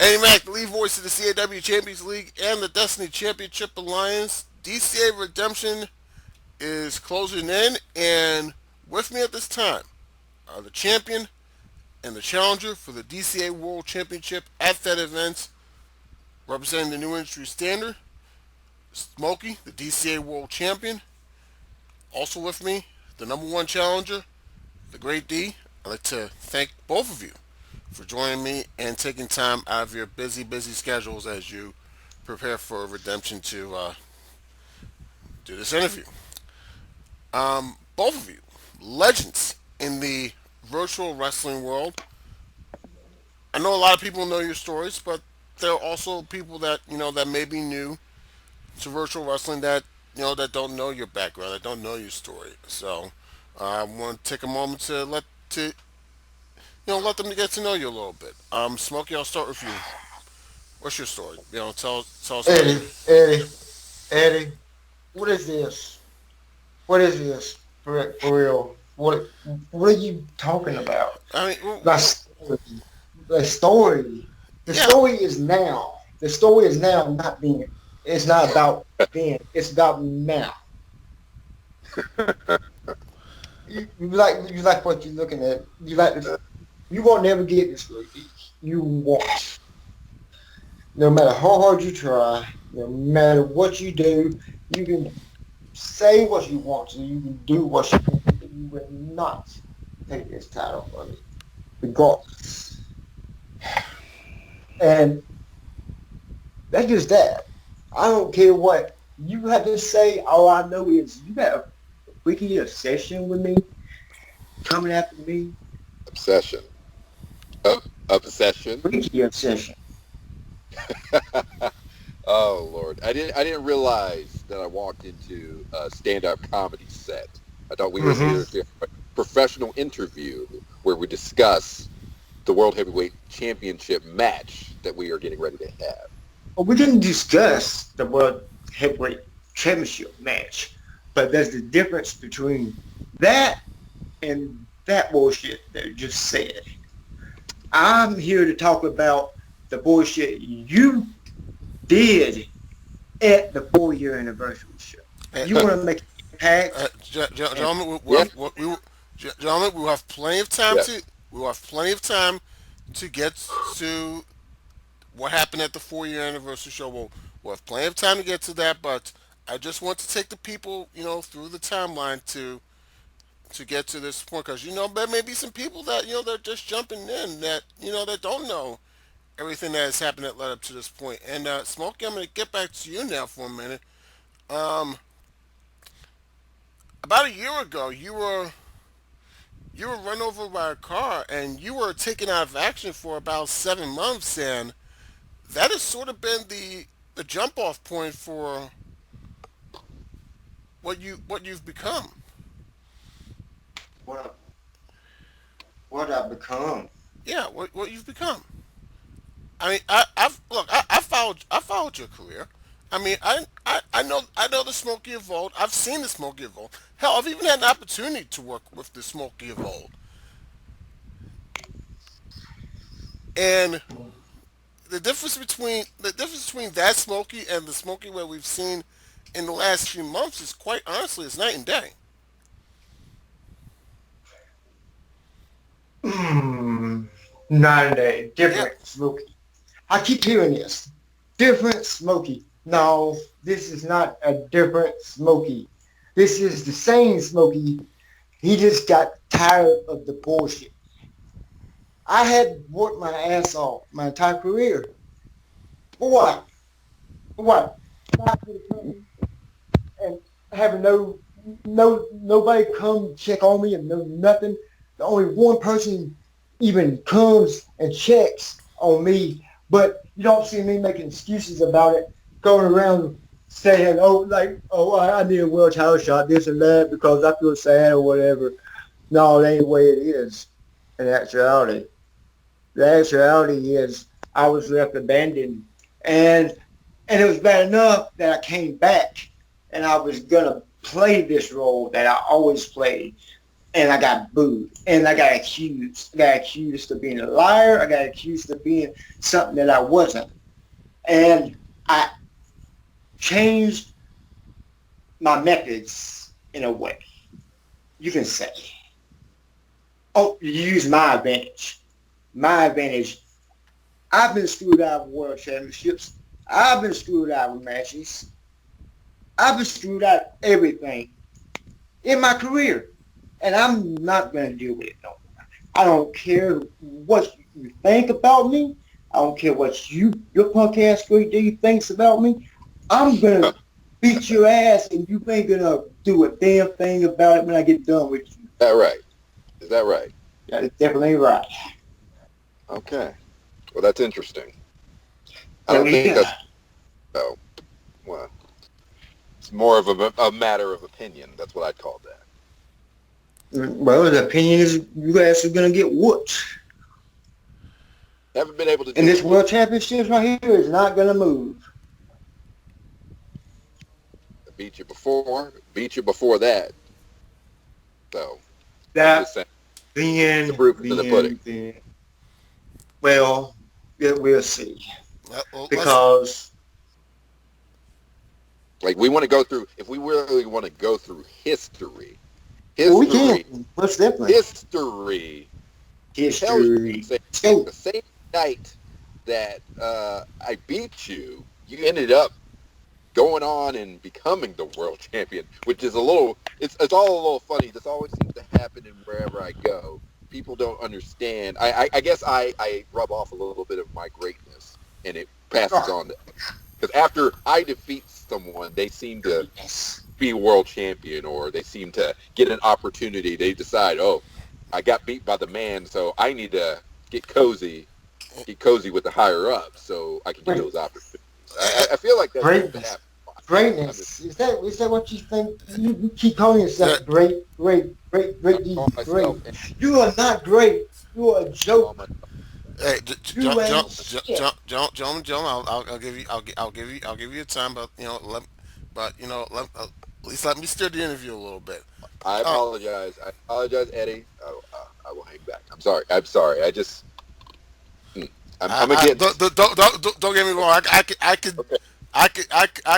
Eddie Mack, the lead voice of the CAW Champions League and the Destiny Championship Alliance. DCA Redemption is closing in, and with me at this time are the champion and the challenger for the DCA World Championship at that event, representing the new industry standard, Smokey, the DCA World Champion. Also with me, the number one challenger, the Great D. I'd like to thank both of you for joining me and taking time out of your busy schedules as you prepare for Redemption to do this interview. Both of you, legends in the virtual wrestling world. I know a lot of people know your stories, but there are also people that that may be new to virtual wrestling that that don't know your background, that don't know your story. So I want to take a moment to let them get to know you a little bit. Smokey, I'll start with you. What's your story? Tell us about you. Eddie, what is this? What is this for real? What are you talking about? I mean, The story. The story. The yeah, story is now. The story is now, not being. It's not about then. It's about now. You like what you're looking at. You won't never get this. You won't. No matter how hard you try, no matter what you do, you can say what you want to. You can do what you want to. You will not take this title from me, regardless. And that's just that. I don't care what you have to say. All I know is you got a freaky obsession with me, coming after me. Obsession. Obsession. Freaky obsession. Oh Lord, I didn't realize that I walked into a stand-up comedy set. I thought we were here to a professional interview where we discuss the World Heavyweight Championship match that we are getting ready to have. Well, we didn't discuss the World Heavyweight Championship match, but there's the difference between that and that bullshit that you just said. I'm here to talk about the bullshit you did at the 4-year anniversary show. You want to make an impact? Gentlemen, we will have plenty of time Yes. to get to what happened at the 4-year anniversary show. We'll have plenty of time to get to that, but I just want to take the people, through the timeline to get to this point, because there may be some people that they're just jumping in that that don't know everything that has happened that led up to this point. And Smokey, I'm going to get back to you now for a minute. Um, about a year ago, you were run over by a car, and you were taken out of action for about 7 months, and that has sort of been the jump off point for what you've become. What what I've become? Yeah, what you've become. I mean, I followed your career. I mean, I know the Smokey of old. I've seen the Smokey of old. Hell, I've even had an opportunity to work with the Smokey of old. And the difference between that Smokey and the Smokey where we've seen in the last few months is quite honestly it's night and day. Hmm. Night and day. Yeah, Different Smokey. I keep hearing this. Different Smokey. No, this is not a different Smokey. This is the same Smokey. He just got tired of the bullshit. I had worked my ass off my entire career. For what? For what? Not for the company and having nobody come check on me and no nothing. The only one person even comes and checks on me, but you don't see me making excuses about it, going around saying, I need a world title shot, this and that, because I feel sad or whatever. No, it ain't the way it is in actuality. The actuality is I was left abandoned, and it was bad enough that I came back, and I was gonna play this role that I always played. and I got booed, and I got accused. I got accused of being a liar. I got accused of being something that I wasn't. And I changed my methods in a way, you can say. Oh, you use my advantage. My advantage. I've been screwed out of world championships. I've been screwed out of matches. I've been screwed out of everything in my career. And I'm not going to deal with it no more. I don't care what you think about me. I don't care what your punk ass Great D thinks about me. I'm going to beat your ass and you ain't going to do a damn thing about it when I get done with you. Is that right? Is that right? That is definitely right. Okay. Well, that's interesting. I don't think that's... Oh, well, it's more of a matter of opinion. That's what I'd call that. Well, the opinion is you guys are going to get whooped. Haven't been able to do and this world championship right here is not going to move. Beat you before that. So, that being the proof is in the pudding. Well, we'll see. Because like we want to go through, if we really want to go through history, we can. Most definitely. History. The same night that I beat you, you ended up going on and becoming the world champion, which is it's all a little funny. This always seems to happen in wherever I go. People don't understand. I guess I rub off a little bit of my greatness, and it passes on to, because after I defeat someone, they seem to be world champion, or they seem to get an opportunity. They decide, oh, I got beat by the man, so I need to get cozy with the higher up, so I can get those opportunities. I feel like that's greatness. Greatness. Is that what you think? You keep calling yourself great. You are not great. You are a joke. Hey, John, I'll give you a time, but at least let me steer the interview a little bit. I apologize. Eddie. I will hang back. I'm sorry. I just. I'm again. Don't get me wrong. Okay. I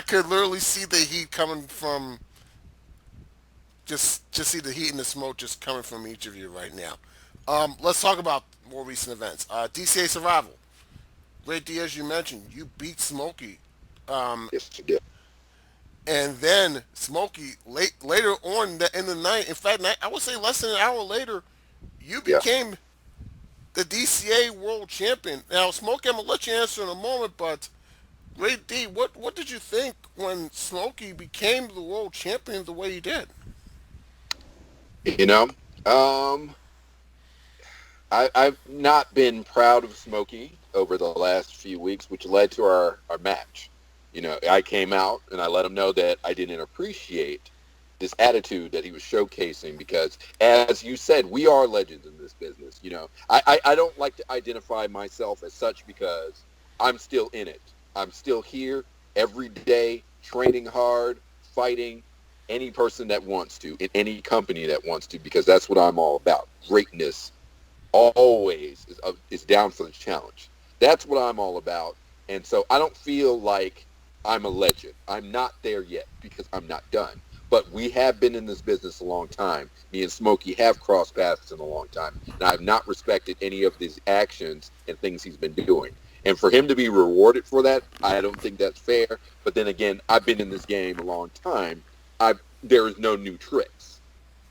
could literally see the heat coming from. Just see the heat and the smoke just coming from each of you right now. Let's talk about more recent events. DCA Survival. Great D, as you mentioned, you beat Smokey. Yes, you did. And then Smokey later on in the night. In fact, I would say less than an hour later, you became the DCA World Champion. Now, Smokey, I'm gonna let you answer in a moment, but Great D, what did you think when Smokey became the World Champion the way he did? You know, I've not been proud of Smokey over the last few weeks, which led to our match. You know, I came out and I let him know that I didn't appreciate this attitude that he was showcasing because, as you said, we are legends in this business. You know, I don't like to identify myself as such because I'm still in it. I'm still here every day, training hard, fighting any person that wants to, in any company that wants to, because that's what I'm all about. Greatness always is down for the challenge. That's what I'm all about. And so I don't feel like I'm a legend. I'm not there yet because I'm not done. But we have been in this business a long time. Me and Smokey have crossed paths in a long time. And I have not respected any of his actions and things he's been doing. And for him to be rewarded for that, I don't think that's fair. But then again, I've been in this game a long time. There is no new tricks.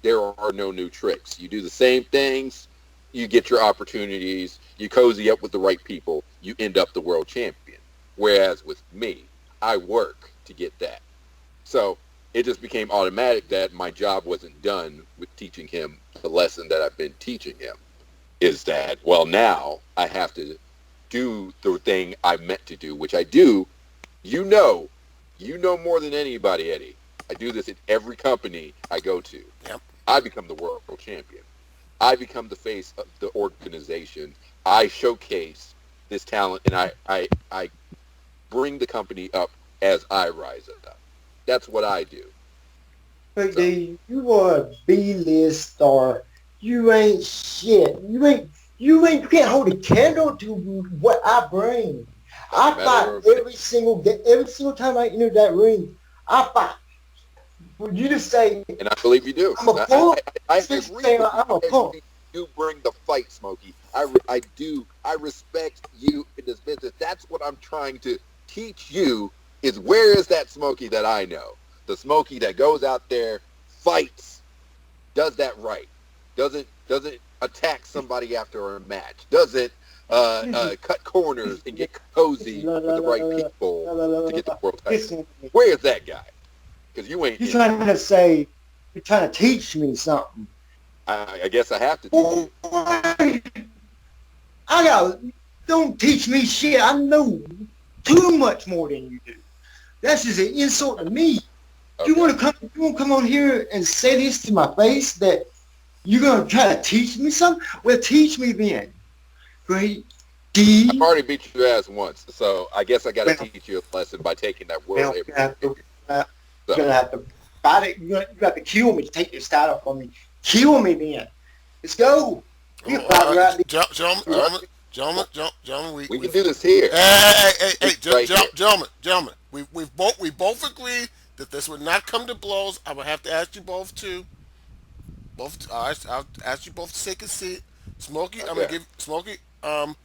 There are no new tricks. You do the same things, you get your opportunities, you cozy up with the right people, you end up the world champion. Whereas with me, I work to get that. So it just became automatic that my job wasn't done with teaching him the lesson that I've been teaching him. Is that, well, now I have to do the thing I meant to do, which I do. You know more than anybody, Eddie. I do this at every company I go to. Yep. I become the world champion. I become the face of the organization. I showcase this talent, and I bring the company up as I rise up. That's what I do. But So you are a B-list star. You ain't shit. You can't hold a candle to what I bring. as a I fight matter of every single time I enter that ring. I fight. For you to say and I believe you do. I'm a punk, I especially agree saying with you. I'm a I punk. agree. You bring the fight, Smokey. I do. I respect you in this business. That's what I'm trying to teach you. Is where is that Smokey that I know? The Smokey that goes out there, fights, does that right, doesn't attack somebody after a match, doesn't cut corners and get cozy La, with la, the la, right la, people la, la, la, to la, get the la. world title. Listen, Where is that guy? Because you ain't you're in it. trying to say, you're trying to teach me something. I guess I have to teach you. Boy, I got, don't teach me shit. I know too much more than you do. That's just an insult to me. Okay. You want to come on here and say this to my face that you're going to try to teach me something? Well, teach me then. Great I've D. already beat your ass once, so I guess I got to Well, teach you a lesson by taking that world well, heavyweight champion. you're So, gonna have to fight it. You got to kill me to take this title from me. Kill me then. Let's go. We can fight right Gentlemen, all right, gentlemen, we can do this here. gentlemen. We both agreed that this would not come to blows. I would have to ask you both to I'll ask you both to take a seat. Smokey, I'm gonna Okay. give Smokey. I'm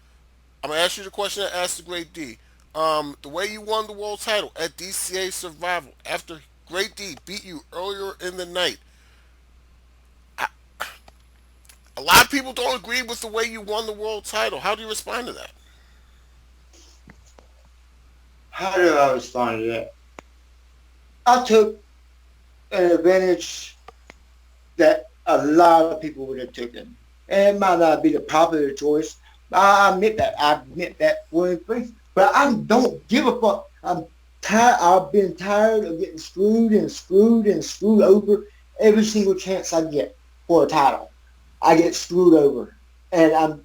gonna ask you the question I asked the Great D. The way you won the world title at DCA Survival after Great D beat you earlier in the night. A lot of people don't agree with the way you won the world title. How do you respond to that? How do I respond to that? I took an advantage that a lot of people would have taken. And it might not be the popular choice. I admit that. I admit that. But I don't give a fuck. I'm tired. I've been tired of getting screwed and screwed and screwed over every single chance I get for a title. I get screwed over. And I'm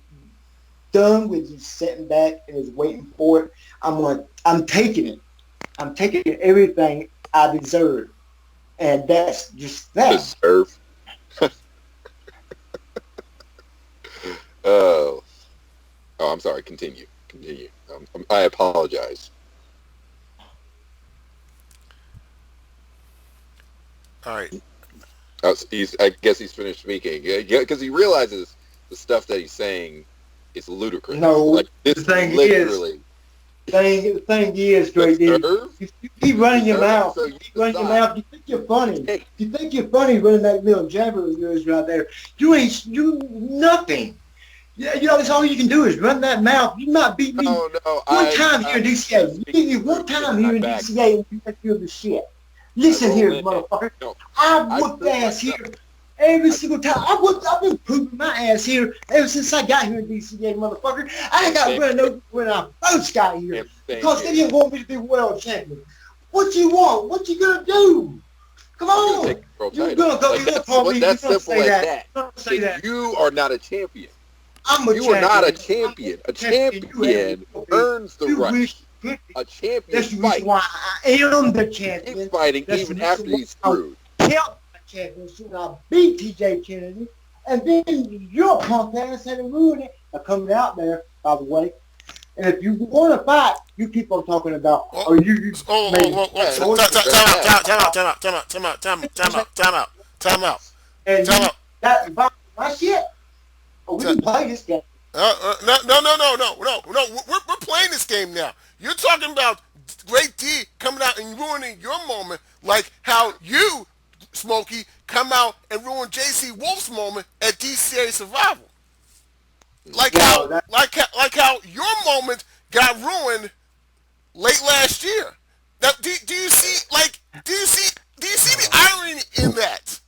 done with you sitting back and just waiting for it. I'm taking it. I'm taking everything I deserve. And that's just that. Deserve. Oh, I'm sorry. Continue. I apologize. All right. I guess he's finished speaking. Yeah, because he realizes the stuff that he's saying is ludicrous. No, Like the this, thing literally. the thing is, Great D, Deserve? you keep running your Deserve? mouth. So You you keep running your decide. mouth. You think you're funny. Hey, You think you're funny running that little jabber of yours right there. You nothing. Yeah, that's all you can do is run that mouth. You might beat me no, one time here in DCA. You beat me one time here in DCA and you think you're the shit. Listen here, motherfucker. No, I I whooped proved ass myself. here every single time. I've been proving my ass here ever since I got here in DCA, motherfucker. I got run over when I first got here because they didn't want me to be world champion. What you want? What you gonna do? Come I'm gonna on. take the world You're title. gonna go. Like, You're gonna call me. You're that's gonna simple say as that. that. You're gonna say that. You are not a champion. I'm a You champion. are not a champion. A champion earns the You right. wish you could be. A champion That's the reason fights. why I am the Keeps champion. fighting That's even the after reason he's why I screwed. kept my championship and I beat TJ Kennedy. And then your punk ass had to ruin it by coming out there, by the way. And if you want to fight, you keep on talking about, Time out. and Time you out. that about my shit. Oh, we can play this game. No. We're playing this game now. You're talking about Great D coming out and ruining your moment, like how you, Smokey, come out and ruin JC Wolf's moment at DCA Survival. No, that, Like how your moment got ruined late last year. Now, do you see the irony in that?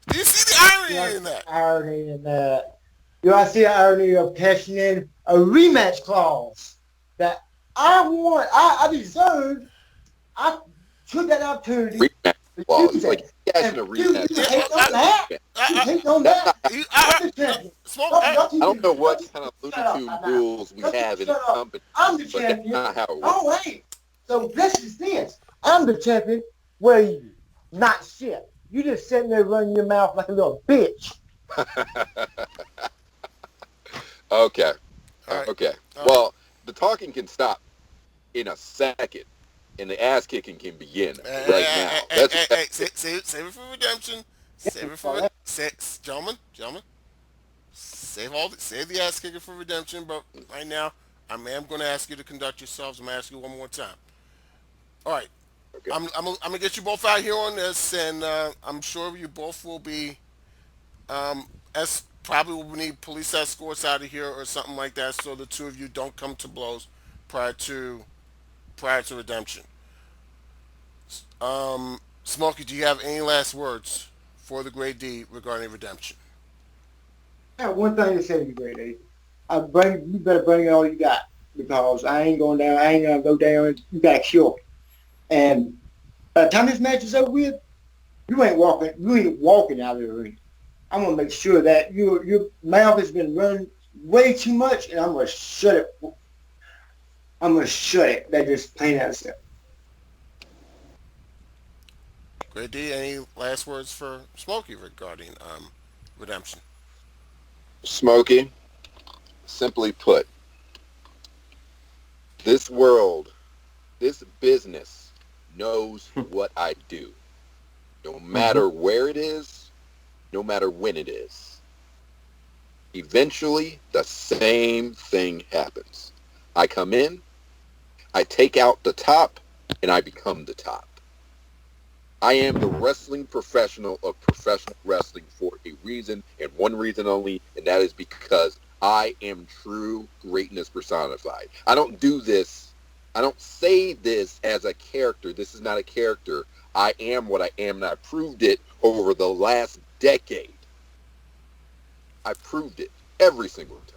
Do you see the irony in that? irony in that. Do I see the irony of cashing in a rematch clause that I want, I deserved, I took that opportunity Rematch to clause. do It's like that. catching a And you rematch. hate on that? You hate on that? I'm the champion. I don't know what kind of Shut up, Looney Tune I'm not. rules we have in the Shut up. company, I'm the but that's champion. not how it works. Oh, wait. So this is this. I'm the champion. Where are you? Not shit. You just sitting there running your mouth like a little bitch. Okay. All right. Okay. All right. Well, the talking can stop in a second, and the ass kicking can begin right now. That's Save it for redemption. Save it for gentlemen. Save the ass kicking for redemption. But right now, I am going to ask you to conduct yourselves. I'm going to ask you one more time. All right. okay. I'm gonna get you both out here on this, and I'm sure you both will be as probably will need police escorts out of here or something like that, so the two of you don't come to blows prior to redemption. Smokey, do you have any last words for the Great D regarding redemption? I have one thing to say to you, Great A. You better bring all you got because I ain't going down. I ain't gonna go down. You got to kill me. And by the time this match is over with, you ain't walking. You ain't walking out of the ring. I'm gonna make sure that your mouth has been running way too much, and I'm gonna shut it. I'm gonna shut it. That just plain out simple. Great D, any last words for Smokey regarding redemption? Smokey, simply put, this world, this business knows what I do. No matter where it is, no matter when it is. Eventually, the same thing happens. I come in, I take out the top, and I become the top. I am the wrestling professional of professional wrestling for a reason and one reason only, and that is because I am true greatness personified. I don't do this, I don't say this as a character. This is not a character. I am what I am, and I proved it over the last decade. I proved it every single time.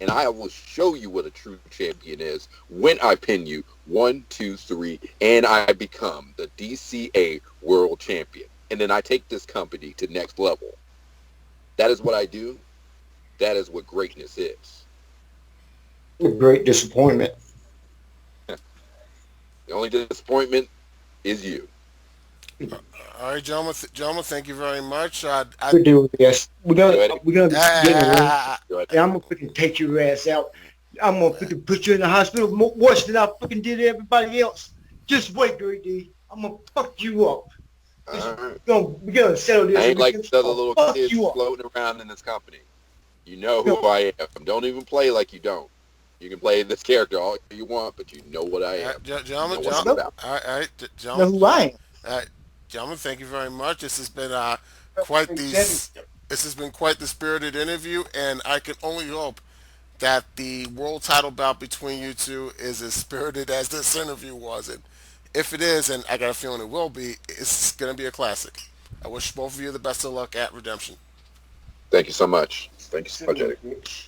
And I will show you what a true champion is when I pin you 1, 2, 3, and I become the DCA World Champion. And then I take this company to next level. That is what I do. That is what greatness is. A great disappointment. The only disappointment is you. All right, gentlemen, thank you very much. We're doing this. We're gonna get in the ring, I, and I'm gonna freaking take your ass out. I'm gonna freaking put you in the hospital worse than I freaking did everybody else. Just wait, Great D. I'm gonna fuck you up. Right. We're gonna settle this. I ain't like the other little fuck kids you up. floating around in this company. You know who I am. Don't even play like you don't. You can play this character all you want, but you know what I am. gentlemen, You know what I'm about. all right, You know who I am. all right, gentlemen, thank you very much. This has been quite the this has been quite the spirited interview, and I can only hope that the world title bout between you two is as spirited as this interview was. And if it is, and I got a feeling it will be, it's going to be a classic. I wish both of you the best of luck at Redemption. Thank you so much. Thank you so much, Eddie. Bitch.